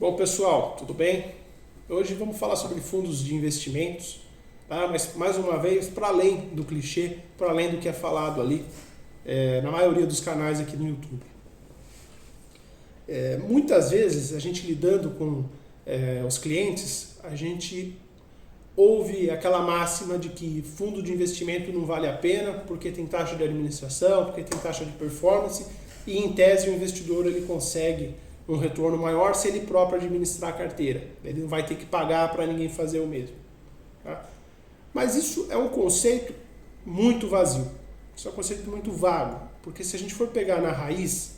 Bom, pessoal, tudo bem? Hoje vamos falar sobre fundos de investimentos, tá? Mas mais uma vez, para além do clichê, para além do que é falado ali na maioria dos canais aqui no YouTube. Muitas vezes, a gente lidando com os clientes, a gente ouve aquela máxima de que fundo de investimento não vale a pena porque tem taxa de administração, porque tem taxa de performance e, em tese, o investidor ele consegue um retorno maior se ele próprio administrar a carteira. Ele não vai ter que pagar para ninguém fazer o mesmo. Tá? Mas isso é um conceito muito vazio. Isso é um conceito muito vago. Porque se a gente for pegar na raiz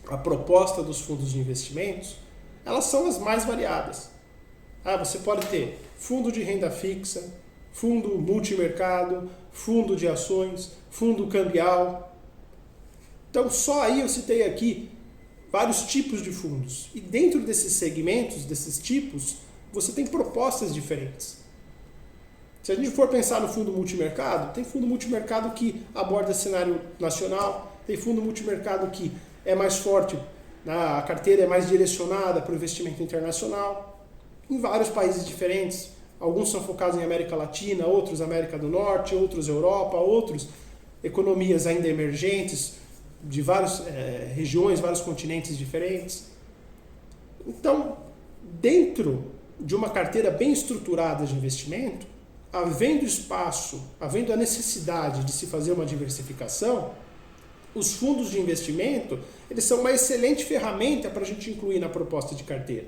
a proposta dos fundos de investimentos, elas são as mais variadas. Você pode ter fundo de renda fixa, fundo multimercado, fundo de ações, fundo cambial. Então só aí eu citei aqui vários tipos de fundos. E dentro desses segmentos, desses tipos, você tem propostas diferentes. Se a gente for pensar no fundo multimercado, tem fundo multimercado que aborda cenário nacional, tem fundo multimercado que é mais forte, a carteira é mais direcionada para o investimento internacional, em vários países diferentes. Alguns são focados em América Latina, outros América do Norte, outros Europa, outros economias ainda emergentes, de várias regiões, vários continentes diferentes. Então, dentro de uma carteira bem estruturada de investimento, havendo espaço, havendo a necessidade de se fazer uma diversificação, os fundos de investimento eles são uma excelente ferramenta para a gente incluir na proposta de carteira.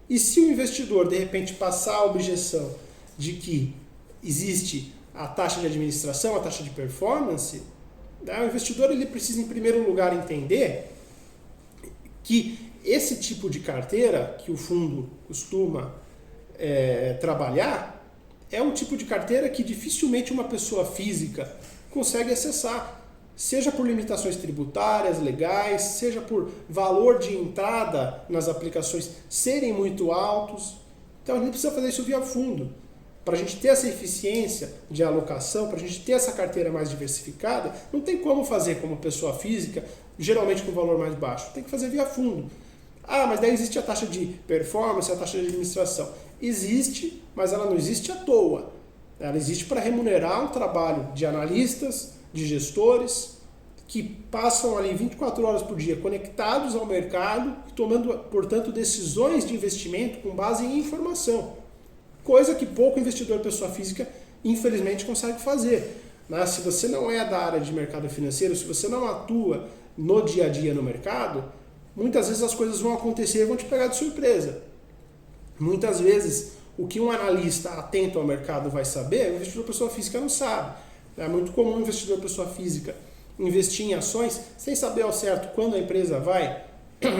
E se o investidor, de repente, passar a objeção de que existe a taxa de administração, a taxa de performance, o investidor ele precisa, em primeiro lugar, entender que esse tipo de carteira que o fundo costuma trabalhar é um tipo de carteira que dificilmente uma pessoa física consegue acessar, seja por limitações tributárias, legais, seja por valor de entrada nas aplicações serem muito altos. Então a gente precisa fazer isso via fundo. Para a gente ter essa eficiência de alocação, para a gente ter essa carteira mais diversificada, não tem como fazer como pessoa física, geralmente com valor mais baixo. Tem que fazer via fundo. Mas daí existe a taxa de performance, a taxa de administração. Existe, mas ela não existe à toa. Ela existe para remunerar um trabalho de analistas, de gestores, que passam ali 24 horas por dia conectados ao mercado e tomando, portanto, decisões de investimento com base em informação. Coisa que pouco investidor pessoa física, infelizmente, consegue fazer. Se você não é da área de mercado financeiro, se você não atua no dia a dia no mercado, muitas vezes as coisas vão acontecer e vão te pegar de surpresa. Muitas vezes, o que um analista atento ao mercado vai saber, o investidor pessoa física não sabe. É muito comum o investidor pessoa física investir em ações sem saber ao certo quando a empresa vai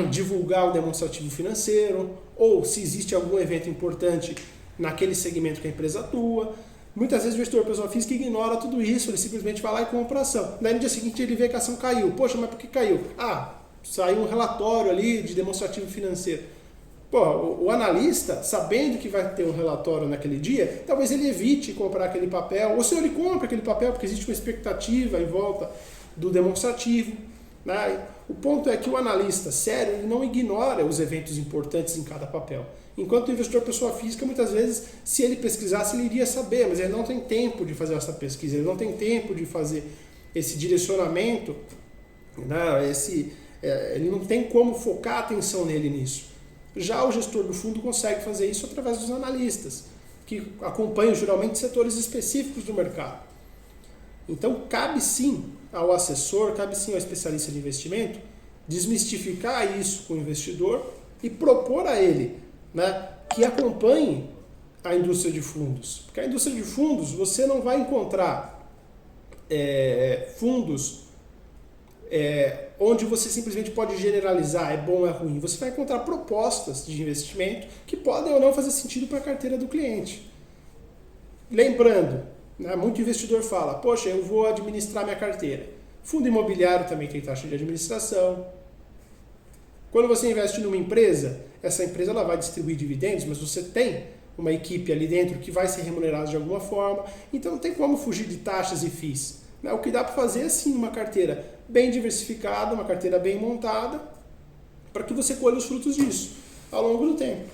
divulgar o demonstrativo financeiro ou se existe algum evento importante naquele segmento que a empresa atua. Muitas vezes o investidor pessoa física ignora tudo isso, ele simplesmente vai lá e compra a ação. Daí no dia seguinte ele vê que a ação caiu. Poxa, mas por que caiu? Saiu um relatório ali de demonstrativo financeiro. O analista, sabendo que vai ter um relatório naquele dia, talvez ele evite comprar aquele papel, ou se ele compra aquele papel porque existe uma expectativa em volta do demonstrativo. O ponto é que o analista sério ele não ignora os eventos importantes em cada papel. Enquanto o investidor pessoa física, muitas vezes, se ele pesquisasse, ele iria saber, mas ele não tem tempo de fazer essa pesquisa, ele não tem tempo de fazer esse direcionamento, ele não tem como focar a atenção nele nisso. Já o gestor do fundo consegue fazer isso através dos analistas, que acompanham geralmente setores específicos do mercado. Então, cabe sim ao assessor, cabe sim ao especialista de investimento, desmistificar isso com o investidor e propor a ele que acompanhe a indústria de fundos. Porque a indústria de fundos, você não vai encontrar fundos onde você simplesmente pode generalizar, é bom ou é ruim. Você vai encontrar propostas de investimento que podem ou não fazer sentido para a carteira do cliente. Lembrando, muito investidor fala, poxa, eu vou administrar minha carteira. Fundo imobiliário também tem taxa de administração. Quando você investe numa empresa, essa empresa ela vai distribuir dividendos, mas você tem uma equipe ali dentro que vai ser remunerada de alguma forma, então não tem como fugir de taxas e FIIs. O que dá para fazer é sim uma carteira bem diversificada, uma carteira bem montada, para que você colha os frutos disso ao longo do tempo.